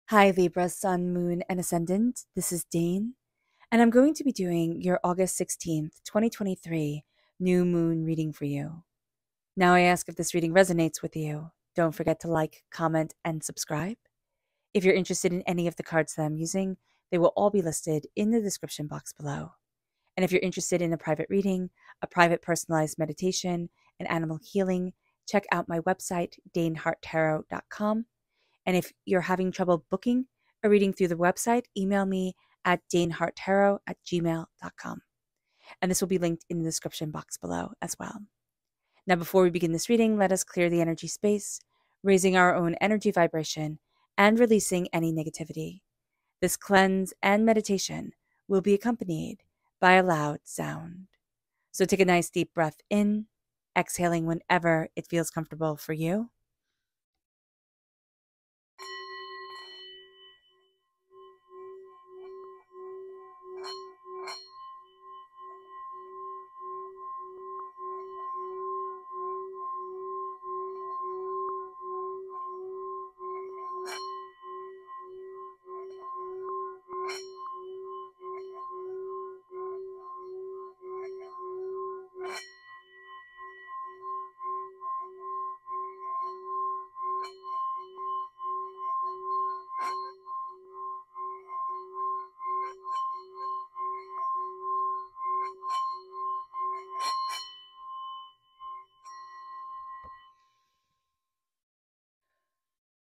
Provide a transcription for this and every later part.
Hi, Libra, Sun, Moon, and Ascendant. This is Dane, and I'm going to be doing your August 16th, 2023 new moon reading for you. Now, I ask if this reading resonates with you. Don't forget to like, comment, and subscribe. If you're interested in any of the cards that I'm using, they will all be listed in the description box below. And if you're interested in a private reading, a private personalized meditation, and animal healing, check out my website, daneharttarot.com. And if you're having trouble booking a reading through the website, email me at daneharttarot@gmail.com. And this will be linked in the description box below as well. Now, before we begin this reading, let us clear the energy space, raising our own energy vibration and releasing any negativity. This cleanse and meditation will be accompanied by a loud sound. So take a nice deep breath in, exhaling whenever it feels comfortable for you.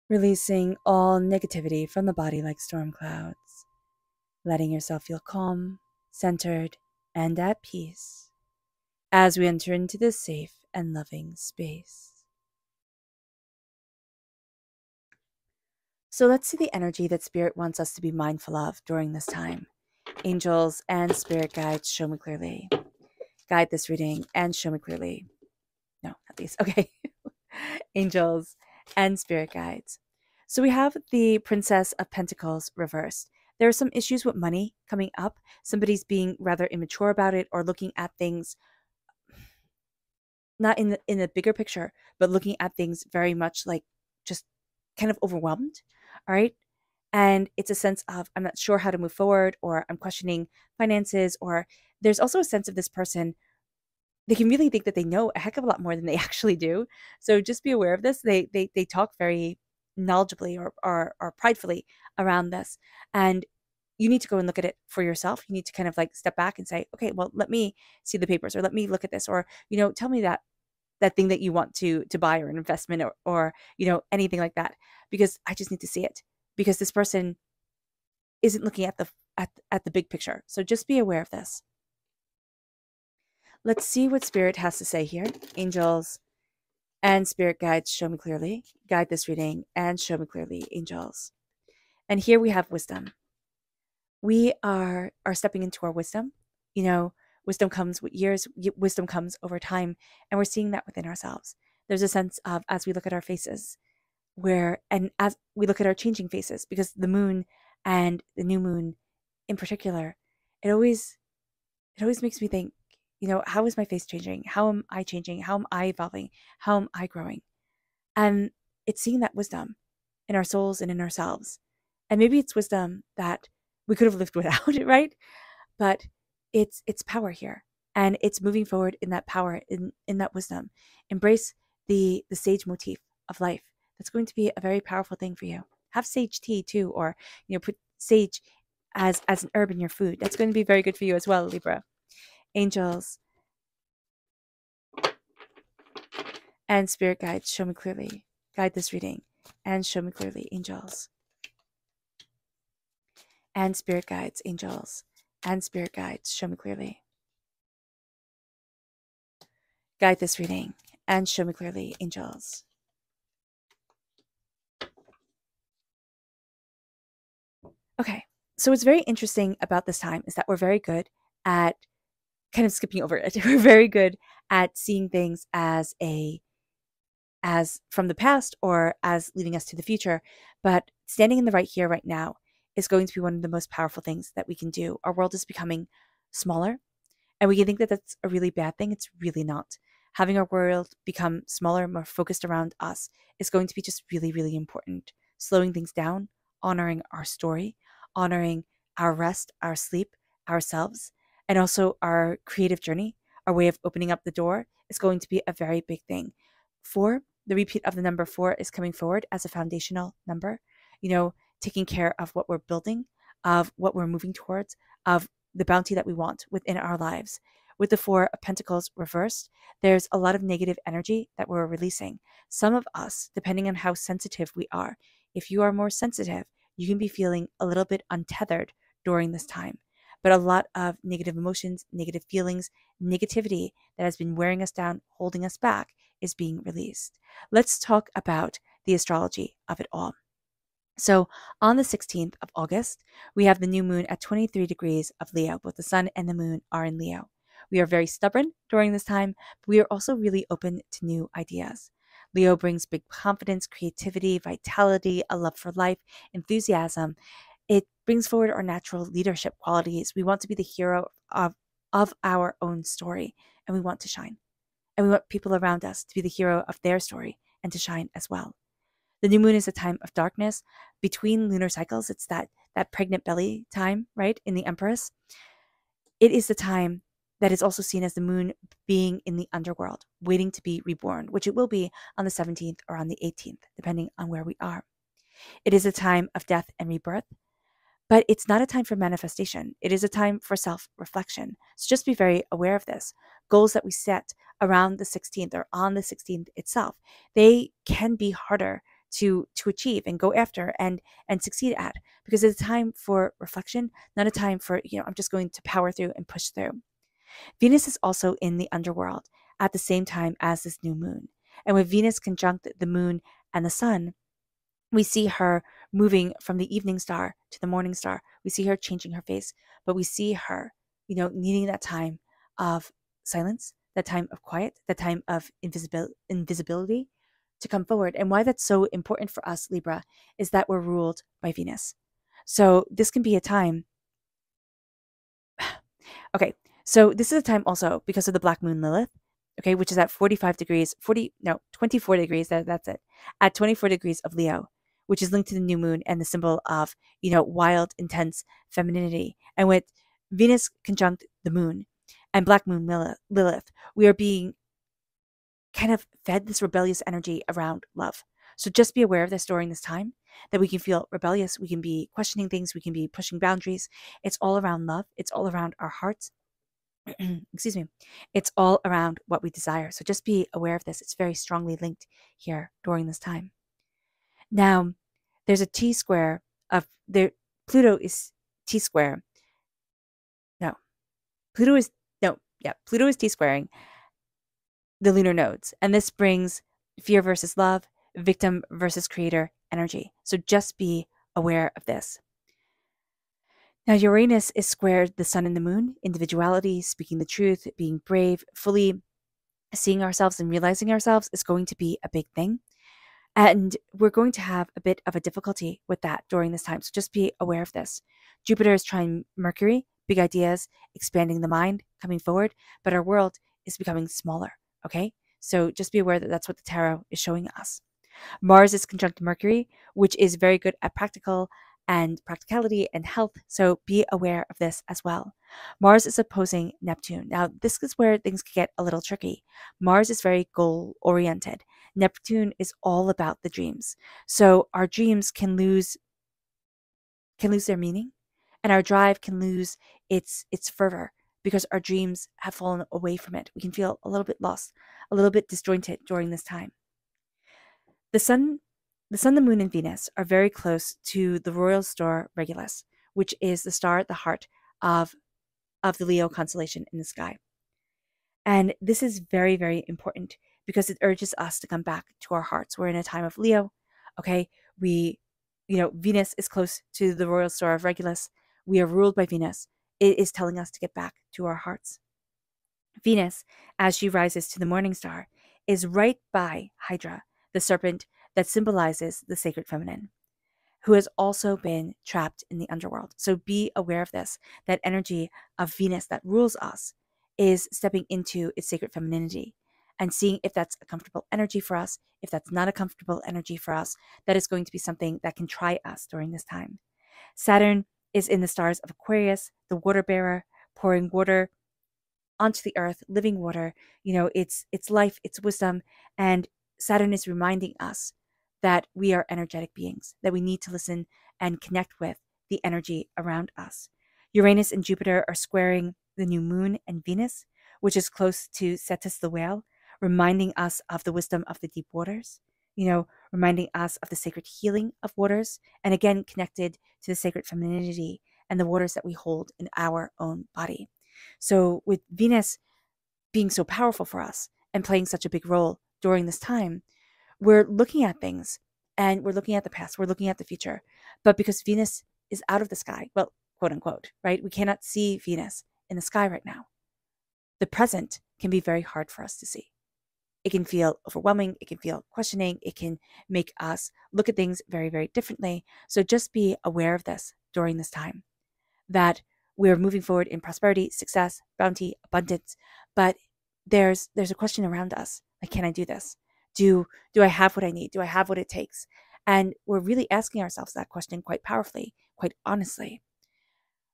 Releasing all negativity from the body like storm clouds, letting yourself feel calm, centered, and at peace as we enter into this safe and loving space. So let's see the energy that Spirit wants us to be mindful of during this time. Angels and Spirit guides, show me clearly. Guide this reading and show me clearly. No, not these. Okay. Angels and Spirit guides. So we have the Princess of Pentacles reversed. There are some issues with money coming up. Somebody's being rather immature about it or looking at things not in the bigger picture, but looking at things very much like just kind of overwhelmed. All right. And it's a sense of, I'm not sure how to move forward, or I'm questioning finances, or there's also a sense of this person, they can really think that they know a heck of a lot more than they actually do. So just be aware of this. They talk very knowledgeably or pridefully around this. And you need to go and look at it for yourself. You need to kind of like step back and say, okay, well, let me see the papers, or let me look at this, or, tell me that thing that you want to buy, or an investment, or anything like that, because I just need to see it, because this person isn't looking at the big picture. So just be aware of this. Let's see what Spirit has to say here. Angels and Spirit guides, show me clearly. Guide this reading and show me clearly, angels. And here we have wisdom. We are stepping into our wisdom. Wisdom comes with years, wisdom comes over time, and we're seeing that within ourselves. There's a sense of, as we look at our faces, and as we look at our changing faces, because the moon and the new moon in particular, it always makes me think, how is my face changing? How am I changing? How am I evolving? How am I growing? And it's seeing that wisdom in our souls and in ourselves. And maybe it's wisdom that we could have lived without, right? But it's power here. And it's moving forward in that power, in that wisdom. Embrace the sage motif of life. That's going to be a very powerful thing for you. Have sage tea too, or put sage as an herb in your food. That's going to be very good for you as well, Libra. Angels and Spirit guides, show me clearly. Guide this reading and show me clearly, angels. And Spirit guides, angels and Spirit guides, show me clearly. Guide this reading and show me clearly, angels. Okay, so what's very interesting about this time is that we're very good at kind of skipping over it. We're very good at seeing things as from the past, or as leading us to the future. But standing in the right here, right now, is going to be one of the most powerful things that we can do. Our world is becoming smaller, and we can think that that's a really bad thing. It's really not. Having our world become smaller, more focused around us, is going to be just really, really important. Slowing things down honoring our story, honoring our rest, our sleep, ourselves, and also our creative journey, our way of opening up the door is going to be a very big thing. 4, the repeat of the number 4 is coming forward as a foundational number, taking care of what we're building, of what we're moving towards, of the bounty that we want within our lives. With the 4 of Pentacles reversed, there's a lot of negative energy that we're releasing. Some of us, depending on how sensitive we are, if you are more sensitive, you can be feeling a little bit untethered during this time. But a lot of negative emotions, negative feelings, negativity that has been wearing us down, holding us back, is being released. Let's talk about the astrology of it all. So on the 16th of August, we have the new moon at 23 degrees of Leo. Both the sun and the moon are in Leo. We are very stubborn during this time, but we are also really open to new ideas. Leo brings big confidence, creativity, vitality, a love for life, enthusiasm. It brings forward our natural leadership qualities. We want to be the hero of our own story, and we want to shine. And we want people around us to be the hero of their story and to shine as well. The new moon is a time of darkness between lunar cycles. It's that pregnant belly time, right, in the Empress. It is the time that is also seen as the moon being in the underworld, waiting to be reborn, which it will be on the 17th or on the 18th, depending on where we are. It is a time of death and rebirth, but it's not a time for manifestation. It is a time for self-reflection. So just be very aware of this. Goals that we set around the 16th or on the 16th itself, they can be harder to achieve and go after and succeed at, because it's a time for reflection, not a time for, I'm just going to power through and push through. Venus is also in the underworld at the same time as this new moon. And with Venus conjunct the moon and the sun, we see her moving from the evening star to the morning star. We see her changing her face, but we see her, needing that time of silence, that time of quiet, that time of invisibility to come forward. And why that's so important for us, Libra, is that we're ruled by Venus. So this can be a time. Okay, so this is a time also because of the black moon Lilith, okay, which is at 24 degrees, that's it, at 24 degrees of Leo, which is linked to the new moon and the symbol of, wild, intense femininity. And with Venus conjunct the moon and black moon Lilith, we are being kind of fed this rebellious energy around love. So just be aware of this during this time, that we can feel rebellious, we can be questioning things, we can be pushing boundaries. It's all around love. It's all around our hearts. Excuse me. It's all around what we desire. So just be aware of this. It's very strongly linked here during this time. Now, there's a T square of there. Pluto is T square. Pluto is T squaring the lunar nodes. And this brings fear versus love, victim versus creator energy. So just be aware of this. Now, Uranus is squared the sun and the moon, individuality, speaking the truth, being brave, fully seeing ourselves and realizing ourselves is going to be a big thing. And we're going to have a bit of a difficulty with that during this time. So just be aware of this. Jupiter is trying Mercury, big ideas, expanding the mind, coming forward, but our world is becoming smaller. Okay, so just be aware that that's what the tarot is showing us. Mars is conjunct Mercury, which is very good at practicality and health. So be aware of this as well. Mars is opposing Neptune. Now, this is where things can get a little tricky. Mars is very goal oriented. Neptune is all about the dreams. So our dreams can lose their meaning, and our drive can lose its fervor, because our dreams have fallen away from it. We can feel a little bit lost, a little bit disjointed during this time. The sun, the moon, and Venus are very close to the royal star Regulus, which is the star at the heart of the Leo constellation in the sky. And this is very, very important because it urges us to come back to our hearts. We're in a time of Leo, okay? Venus is close to the royal star of Regulus. We are ruled by Venus. It is telling us to get back to our hearts. Venus, as she rises to the morning star, is right by Hydra, the serpent that symbolizes the sacred feminine, who has also been trapped in the underworld. So be aware of this. That energy of Venus that rules us is stepping into its sacred femininity. and seeing if that's a comfortable energy for us. If that's not a comfortable energy for us, that is going to be something that can try us during this time. Saturn is in the stars of Aquarius, the water bearer, pouring water onto the earth, living water. It's life, it's wisdom, and Saturn is reminding us that we are energetic beings, that we need to listen and connect with the energy around us. Uranus and Jupiter are squaring the new moon and Venus, which is close to Cetus the whale, reminding us of the wisdom of the deep waters, reminding us of the sacred healing of waters, and again, connected to the sacred femininity and the waters that we hold in our own body. So with Venus being so powerful for us and playing such a big role during this time, we're looking at things and we're looking at the past, we're looking at the future. But because Venus is out of the sky, well, quote unquote, right? We cannot see Venus in the sky right now. The present can be very hard for us to see. It can feel overwhelming. It can feel questioning. It can make us look at things very, very differently. So just be aware of this during this time, that we're moving forward in prosperity, success, bounty, abundance. But there's a question around us. Like, can I do this? Do I have what I need? Do I have what it takes? And we're really asking ourselves that question quite powerfully, quite honestly.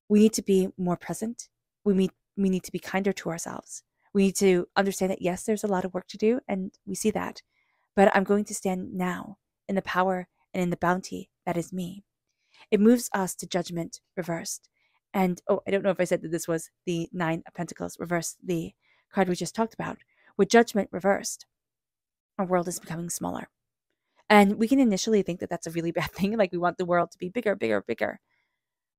We need to be more present. We need to be kinder to ourselves. We need to understand that, yes, there's a lot of work to do, and we see that. But I'm going to stand now in the power and in the bounty that is me. It moves us to judgment reversed. And, I don't know if I said that this was the Nine of Pentacles reversed, the card we just talked about. With judgment reversed, our world is becoming smaller. And we can initially think that that's a really bad thing. Like, we want the world to be bigger, bigger, bigger.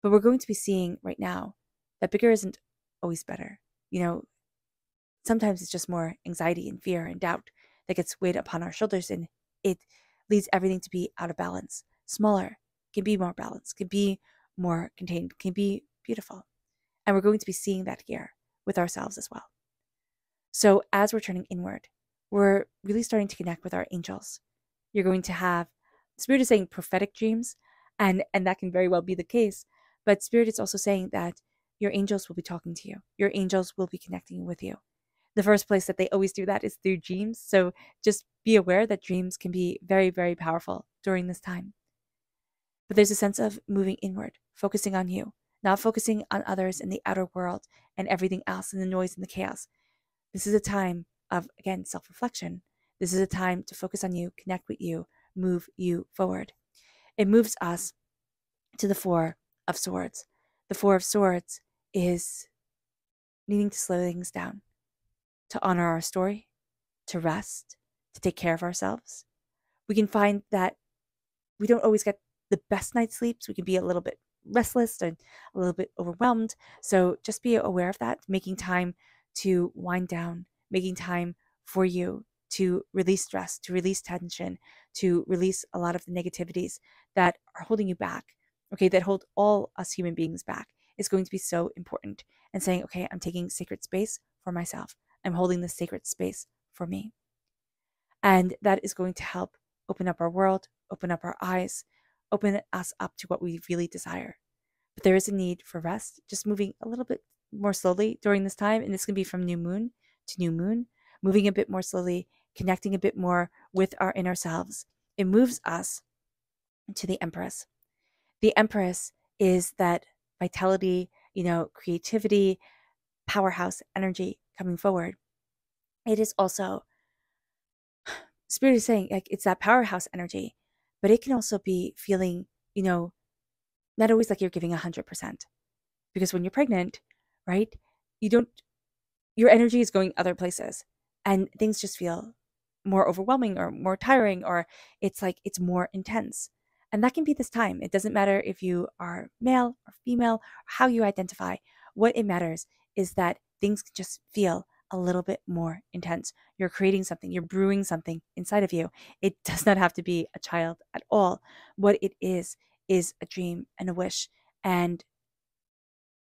But we're going to be seeing right now that bigger isn't always better. Sometimes it's just more anxiety and fear and doubt that gets weighed upon our shoulders, and it leads everything to be out of balance. Smaller can be more balanced, can be more contained, can be beautiful. And we're going to be seeing that here with ourselves as well. So as we're turning inward, we're really starting to connect with our angels. You're going to have, Spirit is saying prophetic dreams, and that can very well be the case. But Spirit is also saying that your angels will be talking to you. Your angels will be connecting with you. The first place that they always do that is through dreams. So just be aware that dreams can be very, very powerful during this time. But there's a sense of moving inward, focusing on you, not focusing on others in the outer world and everything else and the noise and the chaos. This is a time of, again, self-reflection. This is a time to focus on you, connect with you, move you forward. It moves us to the Four of Swords. The Four of Swords is needing to slow things down, to honor our story, to rest, to take care of ourselves. We can find that we don't always get the best night's sleeps. We can be a little bit restless and a little bit overwhelmed. So just be aware of that, making time to wind down, making time for you to release stress, to release tension, to release a lot of the negativities that are holding you back, that hold all us human beings back, is going to be so important. And saying, I'm taking sacred space for myself. I'm holding this sacred space for me. And that is going to help open up our world, open up our eyes, open us up to what we really desire. But there is a need for rest, just moving a little bit more slowly during this time. And this can be from new moon to new moon, moving a bit more slowly, connecting a bit more with our inner selves. It moves us to the Empress. The Empress is that vitality, creativity, powerhouse energy coming forward. It is also, Spirit is saying, like, it's that powerhouse energy, but it can also be feeling, not always like you're giving 100%. Because when you're pregnant, right, your energy is going other places and things just feel more overwhelming or more tiring, or it's like it's more intense. And that can be this time. It doesn't matter if you are male or female, or how you identify. What it matters is that things can just feel a little bit more intense. You're creating something, you're brewing something inside of you. It does not have to be a child at all. What it is a dream and a wish and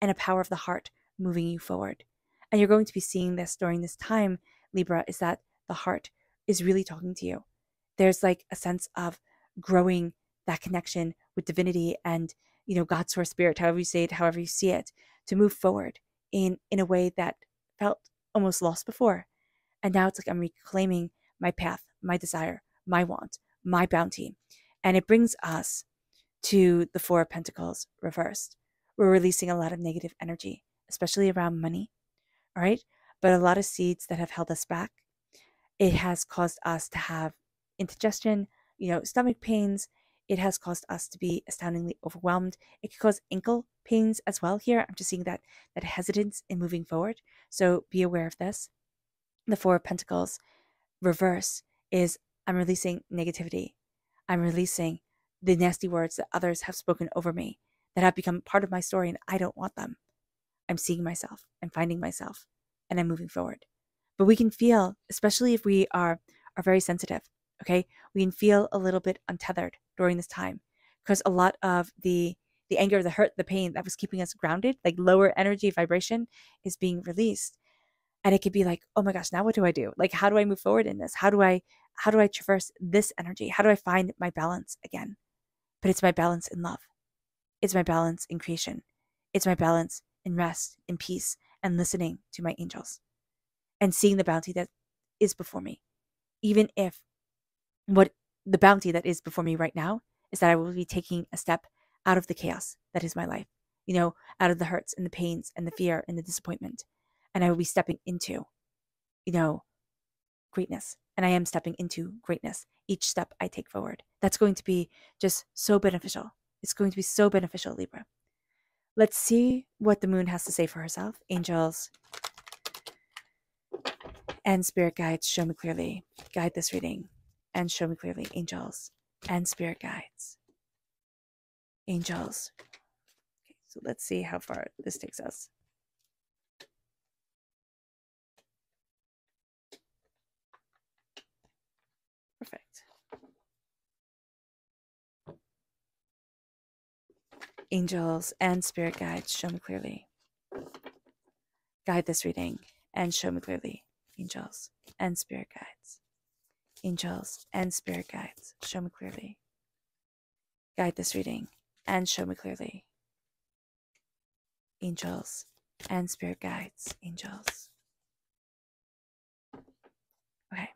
a power of the heart moving you forward. And you're going to be seeing this during this time, Libra, is that the heart is really talking to you. There's like a sense of growing that connection with divinity and, God, source, spirit, however you say it, however you see it, to move forward in a way that felt almost lost before. And now it's like I'm reclaiming my path, my desire, my want, my bounty. And it brings us to the Four of Pentacles reversed. We're releasing a lot of negative energy, especially around money, all right? But a lot of seeds that have held us back. It has caused us to have indigestion, stomach pains. It has caused us to be astoundingly overwhelmed. It could cause ankle pains as well here. I'm just seeing that hesitance in moving forward. So be aware of this. The Four of Pentacles reverse is I'm releasing negativity. I'm releasing the nasty words that others have spoken over me that have become part of my story and I don't want them. I'm seeing myself. I'm finding myself and I'm moving forward. But we can feel, especially if we are very sensitive, okay? We can feel a little bit untethered during this time because a lot of the anger, the hurt, the pain that was keeping us grounded, like lower energy vibration, is being released. And it could be like, oh my gosh, now what do I do? Like, how do I move forward in this? How do I traverse this energy? How do I find my balance again? But it's my balance in love. It's my balance in creation. It's my balance in rest, in peace, and listening to my angels and seeing the bounty that is before me. Even if what the bounty that is before me right now is that I will be taking a step out of the chaos that is my life, out of the hurts and the pains and the fear and the disappointment. And I will be stepping into, greatness. And I am stepping into greatness each step I take forward. That's going to be just so beneficial. It's going to be so beneficial, Libra. Let's see what the moon has to say for herself. Angels and spirit guides, show me clearly. Guide this reading and show me clearly. Angels and spirit guides. Angels. Okay, so let's see how far this takes us. Perfect. Angels and spirit guides, show me clearly. Guide this reading and show me clearly. Angels and spirit guides. Angels and spirit guides, show me clearly. Guide this reading and show me clearly. Angels and spirit guides. Angels. Okay.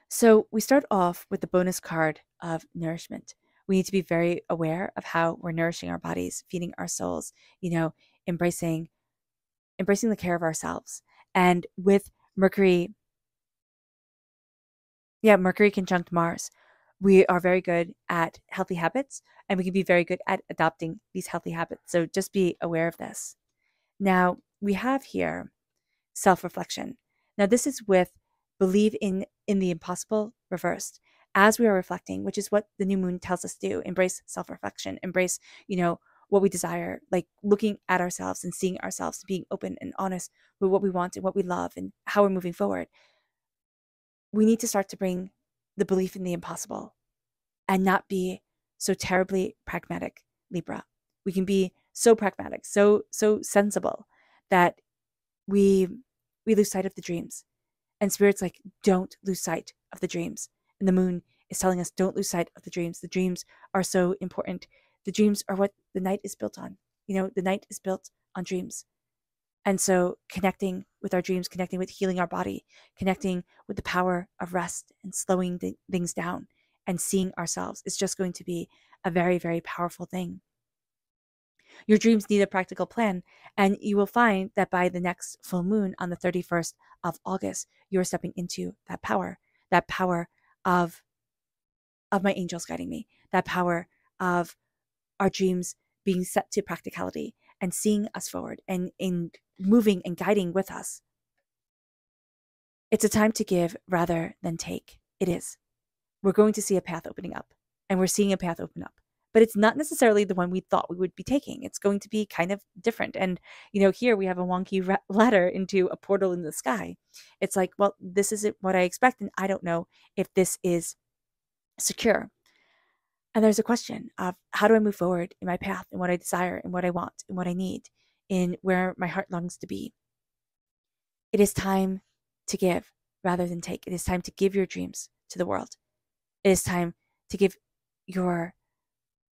So we start off with the bonus card of nourishment. We need to be very aware of how we're nourishing our bodies, feeding our souls, embracing the care of ourselves. And with Mercury conjunct Mars, we are very good at healthy habits and we can be very good at adopting these healthy habits. So just be aware of this. Now, we have here self-reflection. Now, this is with believe in the impossible reversed. As we are reflecting, which is what the new moon tells us to do, embrace self-reflection, embrace, what we desire, like looking at ourselves and seeing ourselves, being open and honest with what we want and what we love and how we're moving forward. We need to start to bring the belief in the impossible and not be so terribly pragmatic, Libra. We can be so pragmatic, so sensible that we lose sight of the dreams. And Spirit's like, don't lose sight of the dreams. And the moon is telling us, don't lose sight of the dreams. The dreams are so important. The dreams are what the night is built on. The night is built on dreams. And so connecting with our dreams, connecting with healing our body, connecting with the power of rest and slowing things down and seeing ourselves is just going to be a very, very powerful thing. Your dreams need a practical plan, and you will find that by the next full moon on the 31st of August, you are stepping into that power of my angels guiding me, that power of our dreams being set to practicality and seeing us forward and in moving and guiding with us. It's a time to give rather than take. It is. We're going to see a path opening up, and we're seeing a path open up. But it's not necessarily the one we thought we would be taking. It's going to be kind of different. And, here we have a wonky ladder into a portal in the sky. It's like, well, this isn't what I expect, and I don't know if this is secure. And there's a question of how do I move forward in my path and what I desire and what I want and what I need in where my heart longs to be. It is time to give rather than take. It is time to give your dreams to the world. It is time to give your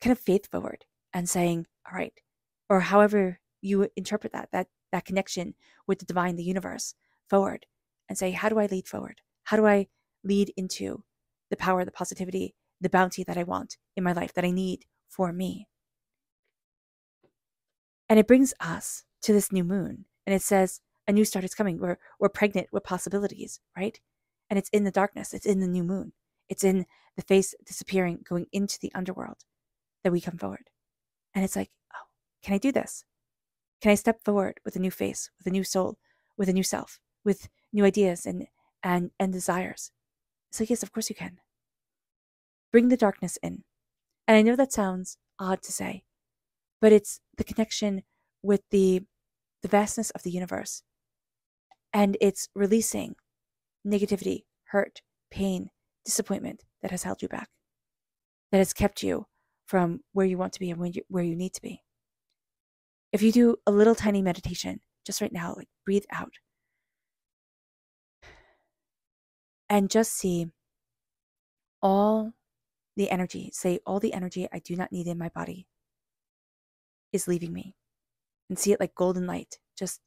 kind of faith forward and saying, all right, or however you interpret that connection with the divine, the universe forward. and say, how do I lead forward? How do I lead into the power, the positivity, the bounty that I want in my life, that I need for me? And it brings us to this new moon. And it says, a new start is coming. We're pregnant with possibilities, right? And it's in the darkness. It's in the new moon. It's in the face disappearing, going into the underworld that we come forward. And it's like, oh, can I do this? Can I step forward with a new face, with a new soul, with a new self, with new ideas and desires? It's like, yes, of course you can. Bring the darkness in. And I know that sounds odd to say, but it's the connection with the vastness of the universe. And it's releasing negativity, hurt, pain, disappointment that has held you back, that has kept you from where you want to be and where you need to be. If you do a little tiny meditation just right now, like breathe out and just see all the energy, say all the energy I do not need in my body is leaving me, and see it like golden light, just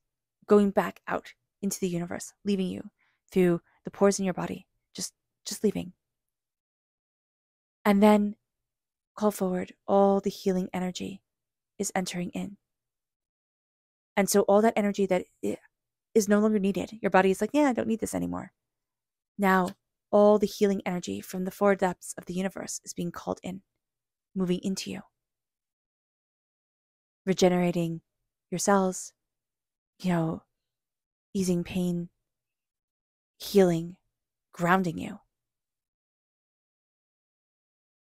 going back out into the universe, leaving you through the pores in your body, just leaving. And then call forward all the healing energy is entering in. And so all that energy that is no longer needed, your body is like, yeah, I don't need this anymore. Now, all the healing energy from the four depths of the universe is being called in, moving into you, regenerating your cells, easing pain, healing, grounding you,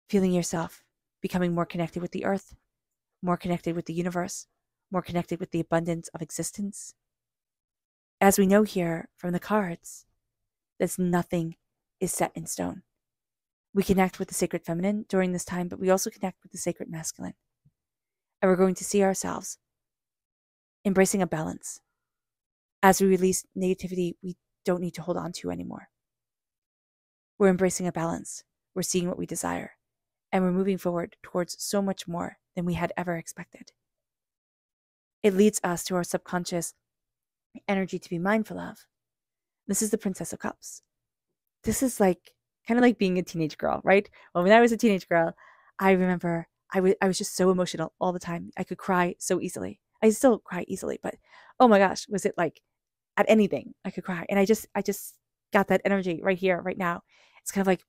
feeling yourself becoming more connected with the earth, more connected with the universe, more connected with the abundance of existence. As we know here from the cards, that nothing is set in stone. We connect with the sacred feminine during this time, but we also connect with the sacred masculine. And we're going to see ourselves embracing a balance. As we release negativity we don't need to hold on to anymore. We're embracing a balance. We're seeing what we desire. And we're moving forward towards so much more than we had ever expected. It leads us to our subconscious energy to be mindful of. This is the Princess of Cups. This is kind of like being a teenage girl, right? Well, when I was a teenage girl, I remember I was just so emotional all the time. I could cry so easily. I still cry easily, but oh my gosh, was it like at anything I could cry. And I just got that energy right here, right now. It's kind of like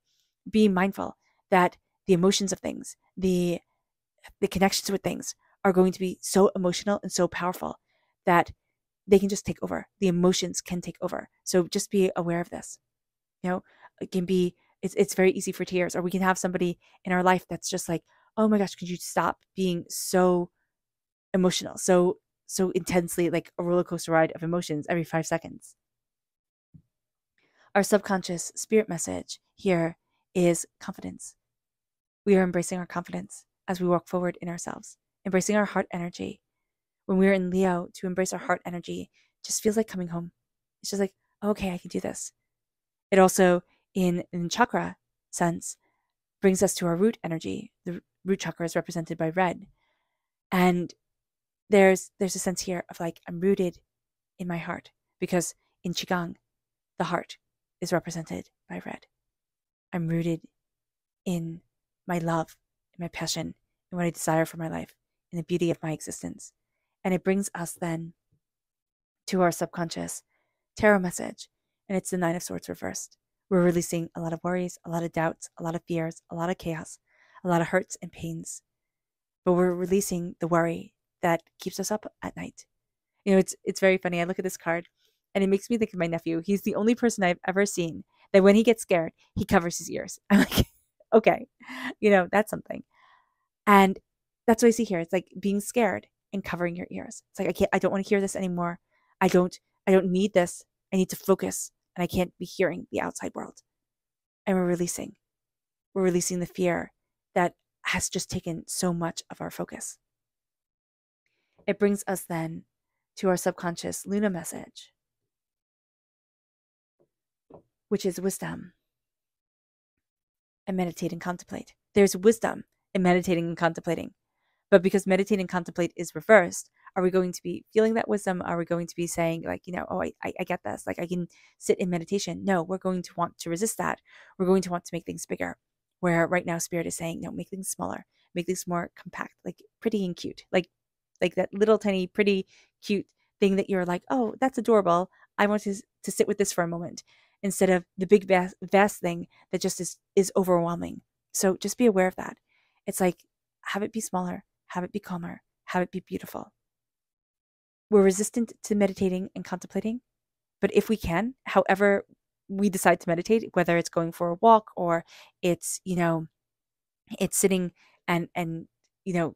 being mindful that the emotions of things, the connections with things are going to be so emotional and so powerful that they can just take over. The emotions can take over. So just be aware of this. It can be, it's very easy for tears, or we can have somebody in our life that's just like, oh my gosh, could you stop being so emotional, so intensely, like a roller coaster ride of emotions every 5 seconds. Our subconscious spirit message here is confidence. We are embracing our confidence as we walk forward in ourselves, embracing our heart energy. When we're in Leo, to embrace our heart energy just feels like coming home. It's just like, okay, I can do this. It also, in chakra sense, brings us to our root energy. The root chakra is represented by red. And there's a sense here of like, I'm rooted in my heart, because in Qigong, the heart is represented by red. I'm rooted in my love, in my passion, in what I desire for my life, in the beauty of my existence. And it brings us then to our subconscious tarot message. And it's the Nine of Swords reversed. We're releasing a lot of worries, a lot of doubts, a lot of fears, a lot of chaos, a lot of hurts and pains. But we're releasing the worry that keeps us up at night. It's very funny. I look at this card and it makes me think of my nephew. He's the only person I've ever seen that when he gets scared, he covers his ears. I'm like, okay, that's something. And that's what I see here. It's like being scared and covering your ears. It's like, I don't want to hear this anymore. I don't need this. I need to focus, and I can't be hearing the outside world. And we're releasing the fear that has just taken so much of our focus. It brings us then to our subconscious Luna message, which is wisdom and meditate and contemplate. There's wisdom in meditating and contemplating. But because meditate and contemplate is reversed, Are we going to be feeling that wisdom? Are we going to be saying, like, oh, I get this. Like, I can sit in meditation. No, we're going to want to resist that. We're going to want to make things bigger. Where right now Spirit is saying, no, make things smaller, make things more compact, like pretty and cute, like that little tiny pretty cute thing that you're like, oh, that's adorable. I want to sit with this for a moment, instead of the big vast thing that just is overwhelming. So just be aware of that. It's like, have it be smaller, have it be calmer, have it be beautiful. We're resistant to meditating and contemplating, but if we can, however we decide to meditate, whether it's going for a walk or it's, it's sitting and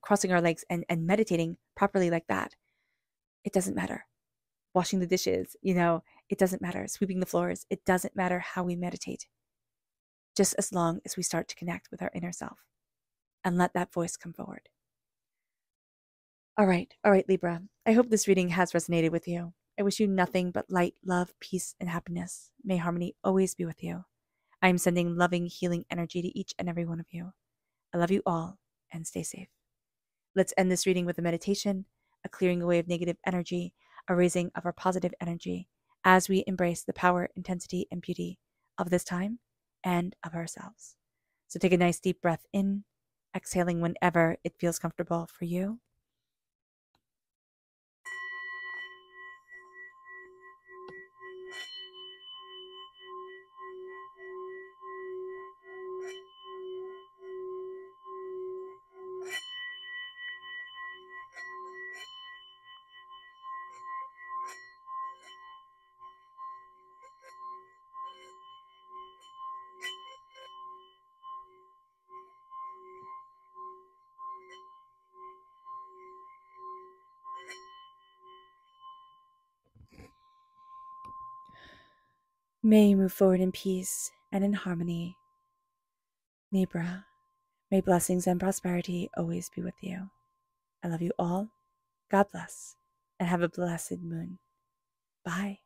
crossing our legs and meditating properly like that, it doesn't matter. Washing the dishes, it doesn't matter. Sweeping the floors, it doesn't matter how we meditate. Just as long as we start to connect with our inner self and let that voice come forward. All right, Libra. I hope this reading has resonated with you. I wish you nothing but light, love, peace, and happiness. May harmony always be with you. I am sending loving, healing energy to each and every one of you. I love you all, and stay safe. Let's end this reading with a meditation, a clearing away of negative energy, a raising of our positive energy as we embrace the power, intensity, and beauty of this time and of ourselves. So take a nice deep breath in, exhaling whenever it feels comfortable for you. May you move forward in peace and in harmony. Libra, may blessings and prosperity always be with you. I love you all. God bless, and have a blessed moon. Bye.